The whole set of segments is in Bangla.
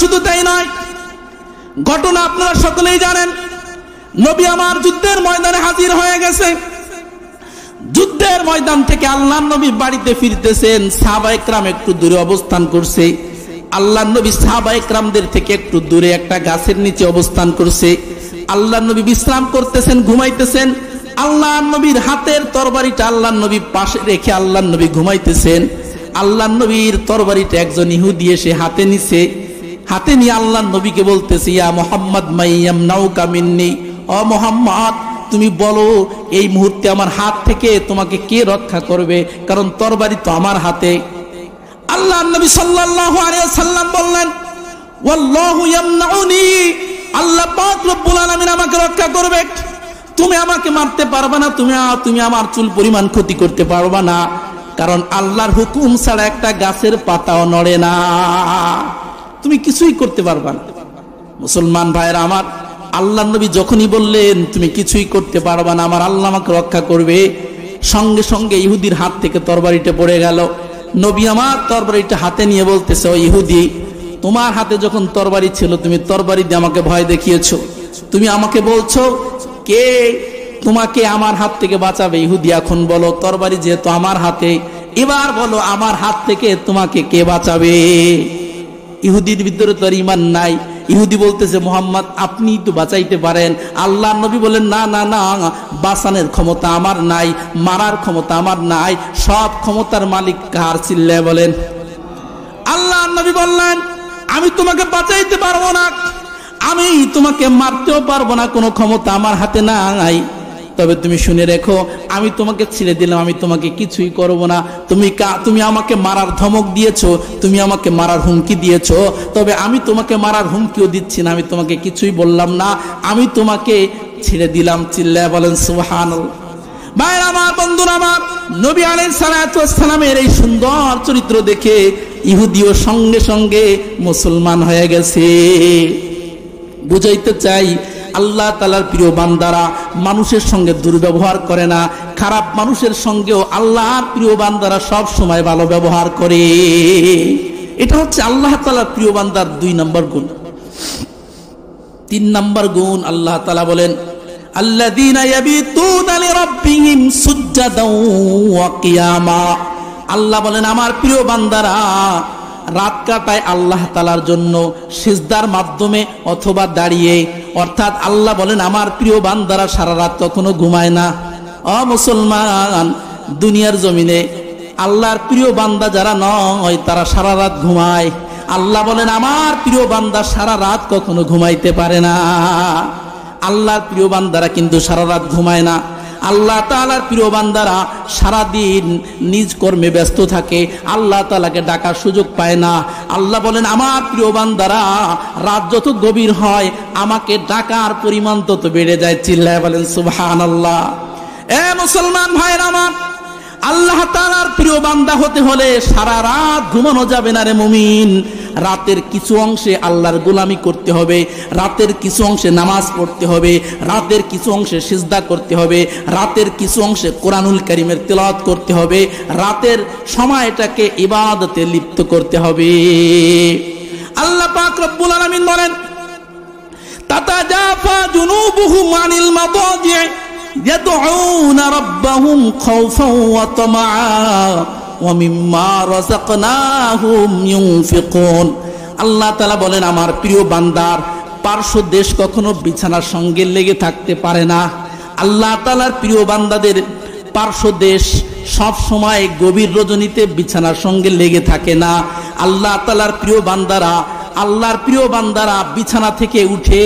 শুধু তাই নয়, ঘটনা আপনারা সকলেই জানেন। নবী আমার যুদ্ধের ময়দানে হাজির হয়ে গেছে। যুদ্ধের ময়দান থেকে আল্লাহর নবী বাড়িতে ফিরতেছেন। সাহাবায়ে কেরাম একটু দূরে অবস্থান করছে। আল্লাহর নবী সাহাবায়ে কেরামদের থেকে একটু দূরে একটা গাছের নিচে অবস্থান করছে। আল্লাহর নবী বিশ্রাম করতেছেন, ঘুমাইতেছেন। আল্লাহর নবীর হাতের তরবারিটা আল্লাহর নবী পাশে রেখে আল্লাহর নবী ঘুমাইতেছেন। আল্লাহর নবীর তরবারিটা একজন ইহুদি এসে হাতে নিছে। হাতে নিয়ে আল্লাহর নবীকে বলতেছে, ইয়া মুহাম্মদ মাইয়াম নাউকা মিন্নি, ও মুহাম্মদ তুমি বলো এই মুহূর্তে আমার হাত থেকে তোমাকে কে রক্ষা করবে, কারণ তরবারি তো আমার হাতে। আল্লাহর নবী সাল্লাল্লাহু আলাইহি ওয়াসাল্লাম বললেন, ওয়াল্লাহু ইয়ামনাউনি, আল্লাহ পাক রব্বুল আলামিন আমাকে রক্ষা করবে। তুমি আমাকে মারতে পারবে না, তুমি আমার চুল পরিমাণ ক্ষতি করতে পারবে না, কারণ আল্লাহর হুকুম ছাড়া একটা গাছের পাতাও নড়ে না, তুমি কিছুই করতে পারবে না। মুসলমান ভাইরা আমার, আল্লাহর নবী যখনই বললেন তুমি কিছুই করতে পারবে না, আমার আল্লাহ আমাকে রক্ষা করবে, সঙ্গে সঙ্গে ইহুদির হাত থেকে তরবারিটা পড়ে গেল। নবী আমার তরবারিটা হাতে নিয়ে বলতেছে, ও ইহুদি, তোমার হাতে যখন তরবারি ছিল তুমি তরবারি দিয়ে আমাকে ভয় দেখিয়েছো, তুমি আমাকে বলছো কে তোমাকে আমার হাত থেকে বাঁচাবে। ইহুদি এখন বলো তরবারি যেহেতু আমার হাতে, এবার বলো আমার হাত থেকে তোমাকে কে বাঁচাবে। ইহুদির ভিতরে তো আর ঈমান নাই। ইহুদি বলতেছে, মুহাম্মদ আপনি তো বাঁচাইতে পারেন। আল্লাহর নবী বলেন, না না না, বাঁচানোর ক্ষমতা আমার নাই, মারার ক্ষমতা আমার নাই, সব ক্ষমতার মালিক কার? চিল্লায় বলেন। আল্লাহর নবী বললেন, আমি তোমাকে বাঁচাইতে পারবো না, আমি তোমাকে মারতেও পারবো না, কোনো ক্ষমতা আমার হাতে নাই। তবে তুমি শুনে রেখো, আমি তোমাকে ছেড়ে দিলাম, আমি তোমাকে কিছুই করব না। তুমি আমাকে মারার ধমক দিয়েছো, তুমি আমাকে মারার হুমকি দিয়েছো, তবে আমি তোমাকে মারার হুমকিও দিচ্ছি না, আমি তোমাকে কিছুই বললাম না, আমি তোমাকে ছেড়ে দিলাম। চিল্লায় বলেন সুবহানাল্লাহ। ভাইরা আমার, বন্ধুরা আমার, নবী আলাইহিস সালাতু ওয়াস সালামের এই সুন্দর চরিত্র দেখে ইহুদিও সঙ্গে সঙ্গে মুসলমান হয়ে গেছে। বুঝাইতে চাই, আল্লাহ তাআলার প্রিয় বান্দারা মানুষের সঙ্গে দুর্ব্যবহার করে না, খারাপ মানুষের সঙ্গেও আল্লাহর প্রিয় বান্দারা সব সময় ভালো ব্যবহার করে। এটা হচ্ছে আল্লাহ তাআলার প্রিয় বান্দার 2 নম্বর গুণ। 3 নম্বর গুণ, আল্লাহ তাআলা বলেন, আল্লাযীনা ইয়াবিতুনা লিরাব্বিহিম সুজদাও ওয়া কিয়ামা। আল্লাহ বলেন আমার প্রিয় বান্দারা রাত কাটায় আল্লাহ তাআলার জন্য সিজদার মাধ্যমে অথবা দাঁড়িয়ে। অর্থাৎ আল্লাহ বলেন আমার প্রিয় বান্দারা সারা রাত কখনো ঘুমায় না। ও মুসলমান, দুনিয়ার জমিনে আল্লাহর প্রিয় বান্দা যারা নয় তারা সারা রাত ঘুমায়। আল্লাহ বলেন আমার প্রিয় বান্দা সারা রাত কখনো ঘুমাইতে পারে না। আল্লাহর প্রিয় বান্দারা কিন্তু সারা রাত ঘুমায় না। আল্লাহ তাআলার প্রিয় বান্দারা সারাদিন নিজ কর্মে ব্যস্ত থাকে, আল্লাহ তাআলাকে ডাকার সুযোগ পায় না। আল্লাহ বলেন আমার প্রিয় বান্দারা রাত যত গভীর হয় আমাকে ডাকার পরিমাণ তত বেড়ে যায়। চিল্লায় বলেন সুবহানাল্লাহ। এ মুসলমান ভাইরা আমার, আল্লাহ তাআলার প্রিয় বান্দা হতে হলে সারা রাত ঘুমানো যাবে না রে মুমিন। রাতের কিছু অংশে আল্লাহর গোলামি করতে হবে, রাতের কিছু অংশে নামাজ পড়তে হবে, রাতের কিছু অংশে সিজদা করতে হবে, রাতের কিছু অংশে কোরআনুল কারীমের তিলাওয়াত করতে হবে, রাতের সময়টাকে ইবাদতে লিপ্ত করতে হবে। আল্লাহ পাক রব্বুল আলামিন বলেন, তাতাজাফা জুনুবুহুম আনিল মাদাজি' ইয়াদউনা রাব্বাহুম খাওফান ওয়া তামাআ ওয়া মিম্মা রাযাকনাহুম ইউনফিকুন। আল্লাহ তাআলা বলেন আমার প্রিয় বান্দার পার্শ্ব দেশ কখনো বিছানার সঙ্গে লেগে থাকতে পারে না। আল্লাহ তাআলার প্রিয় বান্দাদের পার্শ্ব দেশ সব সময় গভীর রজনীতে বিছানার সঙ্গে লেগে থাকে না। আল্লাহ তাআলার প্রিয় বান্দারা বিছানা থেকে উঠে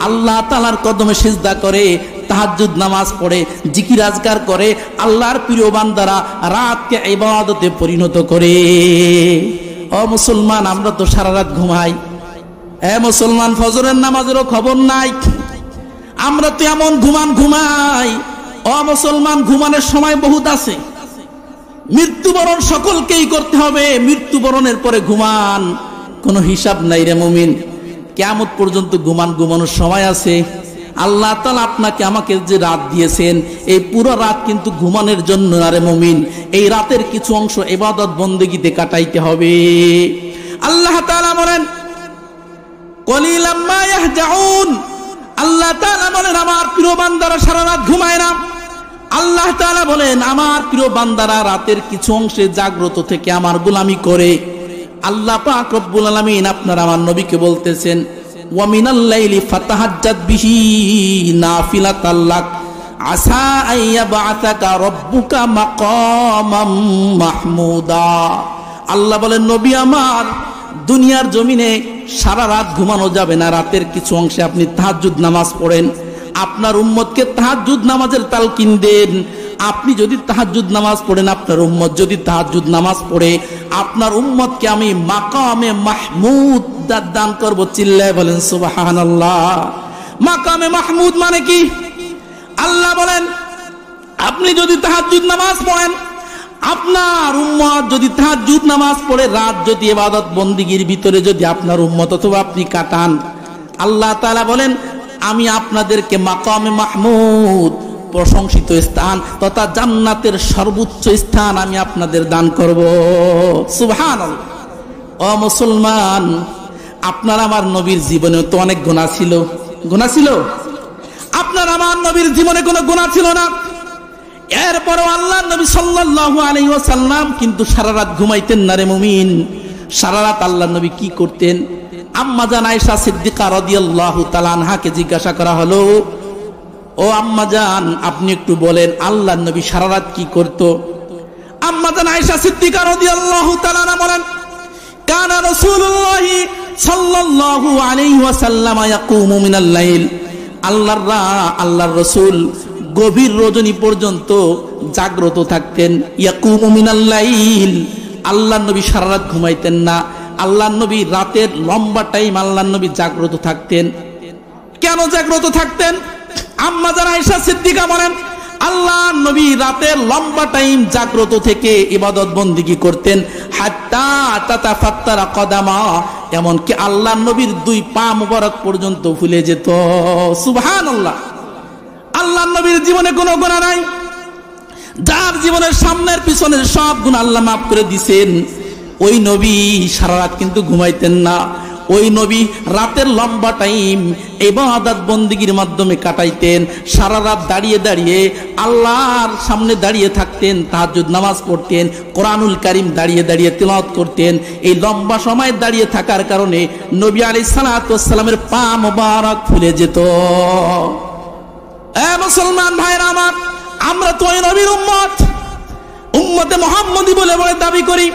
আল্লাহ তাআলার কদমে সিজদা করে, তাহাজ্জুদ নামাজ পড়ে, জিকির আজকার করে। আল্লাহর প্রিয় বান্দারা রাতকে ইবাদতে পরিণত করে। ও মুসলমান, আমরা তো সারা রাত ঘুমাই। এ মুসলমান, ফজরের নামাজেরও খবর নাই। আমরা তো এমন ঘুমাই। ও মুসলমান, ঘুমানোর সময় বহুত আছে। মৃত্যুবরণ সকলকেই করতে হবে। মৃত্যুবরণের পরে ঘুমান, কোনো হিসাব নাই রে মুমিন। কিয়ামত পর্যন্ত ঘুমানোর সময় আছে। আল্লাহ তাআলা আপনাকে আমাকে যে রাত দিয়েছেন, এই পুরো রাত কিন্তু ঘুমানোর জন্য না রে মুমিন। এই রাতের কিছু অংশ ইবাদত বন্দেগীতে কাটাইতে হবে। আল্লাহ তাআলা বলেন, কলিলাম মা ইয়াহজাউন। আল্লাহ তাআলা বলেন আমার প্রিয় বান্দারা সারা রাত ঘুমায় না। আল্লাহ তাআলা বলেন আমার প্রিয় বান্দারা রাতের কিছু অংশে জাগ্রত থেকে আমার গোলামি করে। আল্লাহ পাক রব্বুল আলামিন আপনার আমার নবীকে বলতেছেন ওয়া মিনাল লাইলি ফাতাহাজ্জাদ বিহি নাফিলাতাল লাক আসা আইয়াবাতাকা রব্বুকা মাকামাম মাহমুদা। আল্লাহ বলেন নবী আমার দুনিয়ার জমিনে সারা রাত ঘুমানো যাবে না, রাতের কিছু অংশে আপনি তাহাজ্জুদ নামাজ পড়েন, আপনার উম্মতকে তাহাজ্জুদ নামাজের তালকিন দেন। আপনি যদি তাহাজ্জুদ নামাজ পড়েন, আপনার উম্মত যদি তাহাজ্জুদ নামাজ পড়ে, আপনার উম্মতকে আমি মাকামে মাহমুদ দান করব। চিল্লায় বলেন সুবহানাল্লাহ। মাকামে মাহমুদ মানে কি? আল্লাহ বলেন আপনি যদি তাহাজ্জুদ নামাজ পড়েন, আপনার উম্মত যদি তাহাজ্জুদ নামাজ পড়ে, রাত যদি ইবাদত বন্দিগির ভিতরে যদি আপনার উম্মত অথবা আপনি কাটান, আল্লাহ তাআলা বলেন আমি আপনাদেরকে মাকামে মাহমুদ প্রশংসিত স্থান তথা জান্নাতের সর্বোচ্চ স্থান আমি আপনাদের দান করব। সুবহানাল্লাহ। ও মুসলমান, আপনার আমার নবীর জীবনে তো অনেক গুনাহ ছিল। গুনাহ ছিল? আপনার আমার নবীর জীবনে কোনো গুনাহ ছিল না। এরপরও আল্লাহ নবী সাল্লাল্লাহু আলাইহি ওয়াসাল্লাম কিন্তু সারা রাত ঘুমাইতেন না রে মুমিন। সারা রাত আল্লাহ নবী কি করতেন? আম্মা জান আয়েশা সিদ্দিকা রাদিয়াল্লাহু তাআলা আনহাকে জিজ্ঞাসা করা হলো, ও আম্মা জান আপনি একটু বলেন আল্লাহ নবী সারা রাত কি করত? আম্মা জান আয়েশা সিদ্দিকা রাদিয়াল্লাহু তাআলা আনহা বলেন কানা রাসূলুল্লাহ সাল্লাল্লাহু আলাইহি ওয়াসাল্লাম ইয়াকুমু মিনাল লাইল। আল্লাহর রাসূল গভীর রজনী পর্যন্ত জাগ্রত থাকতেন। ইয়াকুমু মিনাল লাইল, আল্লাহর নবী সারা রাত ঘুমাইতেন না। আল্লাহর নবী রাতের লম্বা টাইম আল্লাহর নবী জাগ্রত থাকতেন। কেন জাগ্রত থাকতেন? আম্মা জান আয়েশা সিদ্দিকা বলেন আল্লাহর নবী রাতের লম্বা টাইম জাগ্রত থেকে ইবাদত বন্দেগী করতেন। হাত্তা তাতাফাত্তারা কদামা, এমনকি আল্লাহর নবীর দুই পা মুবারক পর্যন্ত ফুলে যেত। সুবহানাল্লাহ। আল্লাহর নবীর জীবনে কোনো গুনাহ নাই। যার জীবনের সামনের পিছনের সব গুনাহ আল্লাহ মাফ করে দিয়েছেন, ওই নবী সারা রাত কিন্তু ঘুমাইতেন না। ওই নবী রাতের লম্বা টাইম ইবাদত বন্দেগীর মাধ্যমে কাটাইতেন। সারা রাত দাঁড়িয়ে দাঁড়িয়ে আল্লাহর সামনে দাঁড়িয়ে থাকতেন, তাহাজ্জুদ নামাজ পড়তেন, কোরআনুল কারীম দাঁড়িয়ে দাঁড়িয়ে তিলাওয়াত করতেন। এই লম্বা সময় দাঁড়িয়ে থাকার কারণে নবী আলাইহিস সালাতু ওয়াস সালামের পা মোবারক ফুলে যেত। এ মুসলমান ভাইরা আমার, আমরা তো ওই নবীর উম্মত, উম্মতে মুহাম্মদী বলে বলে দাবি করি।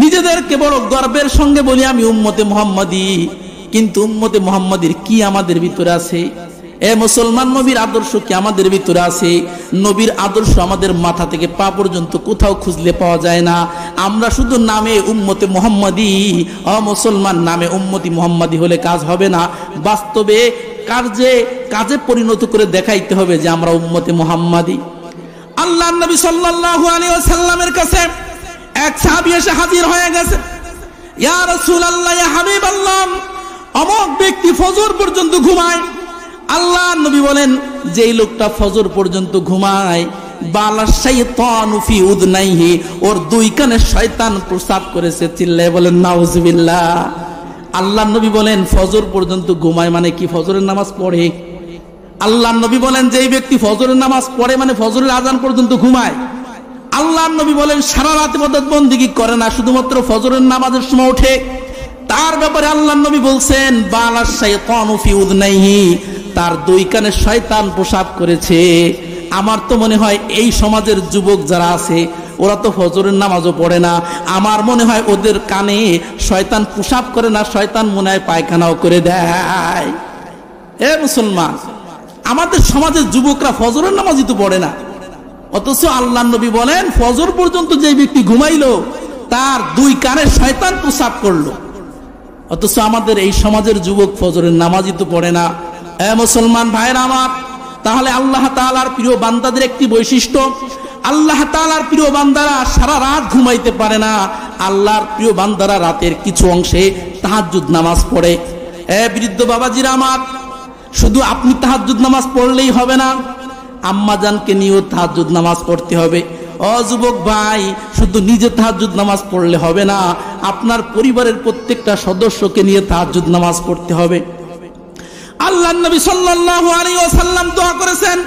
নিজেদেরকে বড় গর্বের সঙ্গে বলি আমি উম্মতে মুহাম্মদী, কিন্তু উম্মতে মুহাম্মদীর কি আমাদের ভিতরে আছে? এ মুসলমান, নবীর আদর্শ কি আমাদের ভিতরে আছে? নবীর আদর্শ আমাদের মাথা থেকে পা পর্যন্ত কোথাও খুঁজলে পাওয়া যায় না। আমরা শুধু নামে উম্মতে মুহাম্মদী। ও মুসলমান, নামে উম্মতি মুহাম্মদী হলে কাজ হবে না, বাস্তবে কাজে পরিণত করে দেখাইতে হবে যে আমরা উম্মতে মুহাম্মদী। আল্লাহর নবী সাল্লাল্লাহু আলাইহি ওয়াসাল্লামের কাছে এক সাহাবী এসে হাজির হয়ে গেছে। ইয়া রাসূলুল্লাহ, ইয়া হাবিবাল্লাহ, অমুক ব্যক্তি ফজর পর্যন্ত ঘুমায়। আল্লাহর নবী বলেন যেই লোকটা ফজর পর্যন্ত ঘুমায়, বালা শাইতানু ফি উযনাইহি, ওর দুই কানে শয়তান প্রস্রাব করেছে। চিল্লায়ে বলেন নাউজুবিল্লাহ। আল্লাহর নবী বলেন ফজর পর্যন্ত ঘুমায় মানে কি? ফজরের নামাজ পড়ে। আল্লাহর নবী বলেন যেই ব্যক্তি ফজরের নামাজ পড়ে মানে ফজরের আযান পর্যন্ত ঘুমায়। আল্লাহর নবী বলেন সারা রাত ইবাদত বন্দেগী করে না, শুধুমাত্র ফজরের নামাজের সময় ওঠে। তার ব্যাপারে আল্লাহর নবী বলছেন বালা শাইতানু ফি উযনাইহি, তার দুই কানে শয়তান প্রস্রাব করেছে। আমার তো মনে হয় এই সমাজের যুবক যারা আছে ওরা তো ফজরের নামাজও পড়ে না। আমার মনে হয় ওদের কানে শয়তান প্রস্রাব করে না, শয়তান মনে হয় পায়খানাও করে দেয়। এ মুসলমান, আমাদের সমাজের যুবকরা ফজরের নামাজই তো পড়ে না, অথচ আল্লাহর নবী বলেন ফজর পর্যন্ত যে ব্যক্তি ঘুমাইলো তার দুই কানে শয়তান প্রস্রাব করলো। অথচ আমাদের এই সমাজের যুবক ফজরের নামাজই তো পড়ে না। এ মুসলমান ভাইরা আমার, তাহলে আল্লাহ তাআলার প্রিয় বান্দাদের একটি বৈশিষ্ট্য, আল্লাহ তাআলার প্রিয় বান্দারা সারা রাত ঘুমাইতে পারে না। আল্লাহর প্রিয় বান্দারা রাতের কিছু অংশে তাহাজ্জুদ নামাজ পড়ে। এ বৃদ্ধ বাবাজিরা আমার, শুধু আপনি তাহাজ্জুদ নামাজ পড়লেই হবে না, আম্মা জানকে নিয়েও তাহাজ্জুদ নামাজ পড়তে হবে। ও যুবক ভাই, শুধু নিজে তাহাজ্জুদ নামাজ পড়লে হবে না, আপনার পরিবারের প্রত্যেকটা সদস্যকে নিয়ে তাহাজ্জুদ নামাজ পড়তে হবে। আল্লাহর নবী সাল্লাল্লাহু আলাইহি ওয়াসাল্লাম দোয়া করেছেন,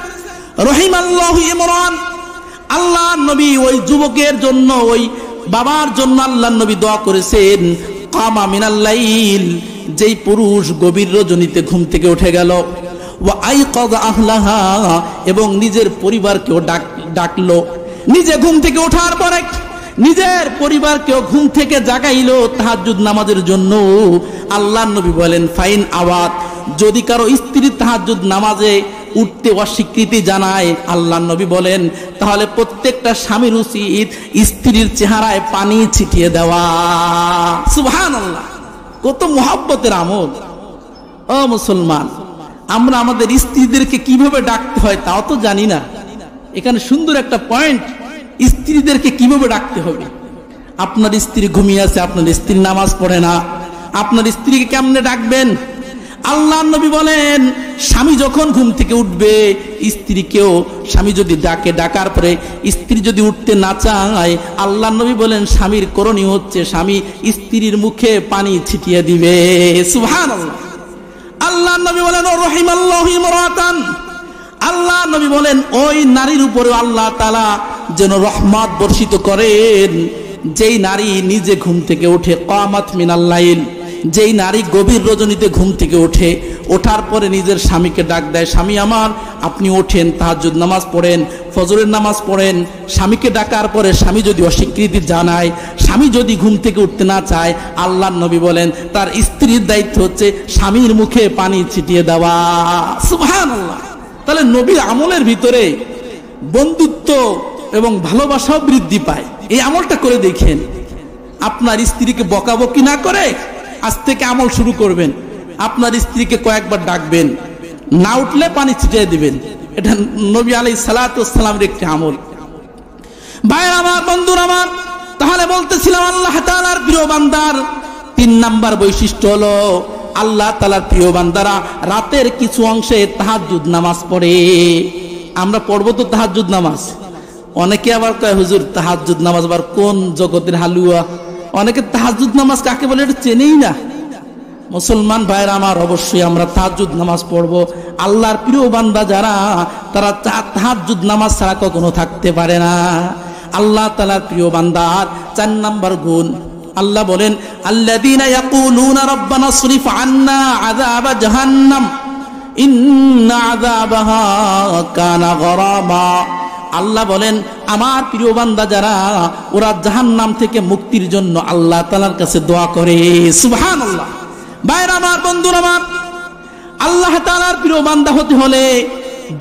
রহিমাল্লাহু ইমরান। আল্লাহর নবী ওই যুবকের জন্য, ওই বাবার জন্য আল্লাহর নবী দোয়া করেছেন, কামা মিনাল লাইল, যেই পুরুষ গভীর রজনীতে ঘুম থেকে উঠে গেল, ওয়া আইকাযা আহলাহা, এবং নিজের পরিবারকেও ডাকলো। নিজে ঘুম থেকে ওঠার পরে নিজের পরিবারকেও ঘুম থেকে জাগাইলো তাহাজ্জুদ নামাজের জন্য। আল্লাহর নবী বলেন, ফাইন আওয়াত, যদি কারো স্ত্রী তাহাজ্জুদ নামাজে উঠতে অস্বীকৃতি জানায়, আল্লাহর নবী বলেন, তাহলে প্রত্যেকটা স্বামীর উচিত স্ত্রীর চেহারায় পানি ছিটিয়ে দেওয়া। সুবহানাল্লাহ, কত মুহাব্বতের আমল। ও মুসলমান, আমরা আমাদের স্ত্রীদেরকে কিভাবে ডাকতে হয় তাও তো জানি না। এখানে সুন্দর একটা পয়েন্ট, স্ত্রীদেরকে কিভাবে ডাকতে হবে। আপনার স্ত্রী ঘুমিয়ে আছে, আপনার স্ত্রী নামাজ পড়ে না, আপনার স্ত্রীকে কেমনে ডাকবেন? আল্লাহর নবী বলেন, স্বামী যখন ঘুম থেকে উঠবে, স্ত্রীকেও স্বামী যদি ডাকে, ডাকার পরে স্ত্রী যদি উঠতে না চায়, আল্লাহর নবী বলেন স্বামীর করণীয় হচ্ছে স্বামী স্ত্রীর মুখে পানি ছিটিয়ে দিবে। সুবহানাল্লাহ। আল্লাহর নবী বলেন, ও রহিমাল্লাহু ইমরাতান, আল্লাহর নবী বলেন ওই নারীর উপরে আল্লাহ তাআলা যেন রহমত বর্ষিত করেন, যেই নারী নিজে ঘুম থেকে ওঠে, কামাত মিনাল লাইল, যেই নারী গভীর রজনীতে ঘুম থেকে ওঠে, ওঠার পরে নিজের স্বামীকে ডাক দেয়, স্বামী আমার, আপনি ওঠেন, তাহাজ্জুদ নামাজ পড়েন, ফজরের নামাজ পড়েন। স্বামীকে ডাকার পরে স্বামী যদি অস্বীকৃতি জানায়, স্বামী যদি ঘুম থেকে উঠতে না চায়, আল্লাহর নবী বলেন তার স্ত্রীর দায়িত্ব হচ্ছে স্বামীর মুখে পানি ছিটিয়ে দেওয়া। সুবহানাল্লাহ। তাহলে নবীর আমলের ভিতরে বন্ধুত্ব এবং ভালোবাসাও বৃদ্ধি পায়। এই আমলটা করে দেখেন, আপনার স্ত্রীকে বকাবকি না করে আজ থেকে আমল শুরু করবেন। আপনার স্ত্রীকে কয়েকবার ডাকবেন, না উঠলে পানি ছিটিয়ে দিবেন। এটা নবী আলাইহিস সালাতু ওয়াস সালামের একটি আমল। ভাইরা আমার, বন্ধুরা আমার, তাহলে বলতেছিলাম আল্লাহ তাআলার প্রিয় বান্দার 3 নাম্বার বৈশিষ্ট্য হলো, আল্লাহ তাআলার প্রিয় বান্দারা রাতের কিছু অংশে তাহাজ্জুদ নামাজ পড়ে। আমরা পড়বো তো তাহাজ্জুদ নামাজ। অনেকে আবার কয়, হুজুর তাহাজ্জুদ নামাজ আবার কোন জগতের হালুয়া? অনেকে তাহাজ্জুদ নামাজ কাকে বলে এটা চেনেই না। মুসলমান ভাইরা আমার, অবশ্যই আমরা তাহাজ্জুদ নামাজ পড়বো। আল্লাহর প্রিয় বান্দা যারা, তারা তাহাজ্জুদ নামাজ ছাড়া কখনো থাকতে পারে না। আল্লাহ তাআলার প্রিয় বান্দার 4 নাম্বার গুণ, আল্লাহ বলেন, আল্লাযীনা ইয়াকুলুনা রাব্বানা সরিফ আন্না আযাবা জাহান্নাম ইন্না আযাবাহা কানা গরামা। আল্লাহ বলেন, আমার প্রিয় বান্দা যারা, ওরা জাহান্নাম থেকে মুক্তির জন্য আল্লাহ তাআলার কাছে দোয়া করে। সুবহানাল্লাহ। ভাইরা আমার, বন্ধুরা আমার, আল্লাহ তাআলার প্রিয় বান্দা হতে হলে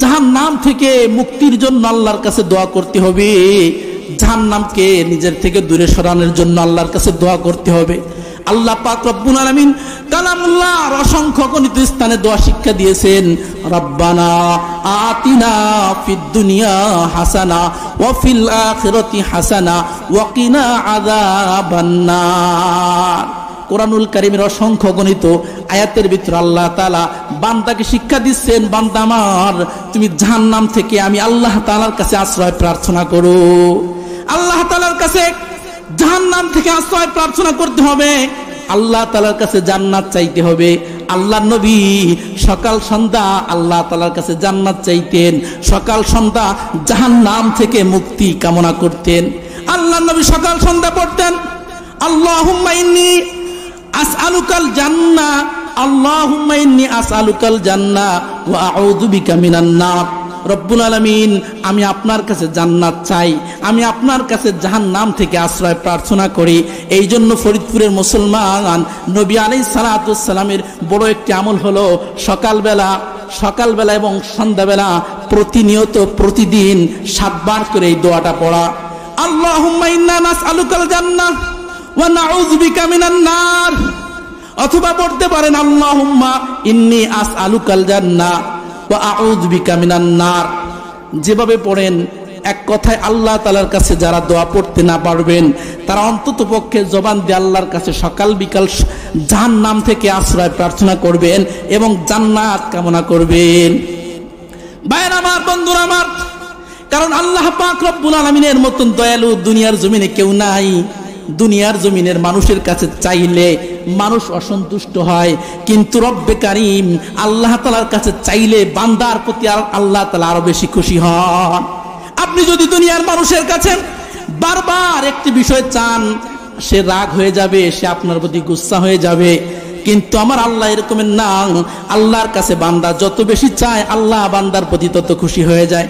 জাহান্নাম থেকে মুক্তির জন্য আল্লাহর কাছে দোয়া করতে হবে। জাহান্নামকে নিজের থেকে দূরে সরানোর জন্য আল্লাহর কাছে দোয়া করতে হবে। আল্লাহ পাক রব্বুল আলামিন কালামুল্লাহর অসংখ্য গণিত স্থানে দোয়া শিক্ষা দিয়েছেন, রব্বানা আতিনা ফিদ দুনিয়া হাসানা ওয়া ফিল আখিরাতি হাসানা ওয়া কিনা আযাবান্নার। কোরআনুল কারীমের অসংখ্য গণিত আয়াতের ভিতর আল্লাহ তাআলা বান্দাকে শিক্ষা দিচ্ছেন, বান্দা আমার, তুমি জাহান্নাম থেকে আমি আল্লাহ তাআলার কাছে আশ্রয় প্রার্থনা করো। আল্লাহ তাআলার কাছে জাহান্নাম থেকে আশ্রয় প্রার্থনা করতে হবে, আল্লাহ তাআলার কাছে জান্নাত চাইতে হবে। আল্লাহর নবী সকাল সন্ধ্যা আল্লাহ তাআলার কাছে জান্নাত চাইতেন, সকাল সন্ধ্যা জাহান্নাম থেকে মুক্তি কামনা করতেন। আল্লাহর নবী সকাল সন্ধ্যা পড়তেন, আল্লাহুম্মা ইন্নী আসআলুকাল জান্নাহ, আল্লাহুম্মা ইন্নী আসআলুকাল জান্নাহ ওয়া আউযু বিকা মিনান নার। রব্বুল আলামিন, আমি আপনার কাছে জান্নাত চাই, আমি আপনার কাছে জাহান্নাম থেকে আশ্রয় প্রার্থনা করি। এই জন্য ফরিদপুরের মুসলমান, নবী আলাইহিস সালাতু ওয়াস সালামের বড় একটি আমল হলো সকালবেলা এবং সন্ধ্যাবেলা প্রতিনিয়ত প্রতিদিন 7 বার করে এই দোয়াটা পড়া, আল্লাহুম্মা ইন্না নাসআলুকাল জান্নাহ ওয়া নাউযু বিকা মিনান নার। অথবা পড়তে পারেন, আল্লাহুম্মা ইন্নী আসআলুকাল জান্নাহ ওয়া আউযু বিকা মিনান নার। যেভাবে পড়েন, এক কথায় আল্লাহ তাআলার কাছে যারা দোয়া পড়তে না পারবেন, তারা অন্তত পক্ষে জবান দিয়ে আল্লাহর কাছে সকাল বিকাল জাহান্নাম থেকে আশ্রয় প্রার্থনা করবেন এবং জান্নাত কামনা করবেন। ভাইরা আমার, বন্ধুরা আমার, কারণ আল্লাহ পাক রব্বুল আলামিনের মতন দয়ালু দুনিয়ার জমিনে কেউ নাই। দুনিয়ার জমিনের মানুষের কাছে চাইলে মানুষ অসন্তুষ্ট হয়, কিন্তু রব্বে কারীম আল্লাহ তাআলার কাছে চাইলে বান্দার প্রতি আল্লাহ তাআলা আরো বেশি খুশি হন। আপনি যদি দুনিয়ার মানুষের কাছে বারবার একটি বিষয় চান, সে রাগ হয়ে যাবে, সে আপনার প্রতি গুসা হয়ে যাবে। কিন্তু আমার আল্লাহ এরকমের না, আল্লাহর কাছে বান্দা যত বেশি চায় আল্লাহ বান্দার প্রতি তত খুশি হয়ে যায়।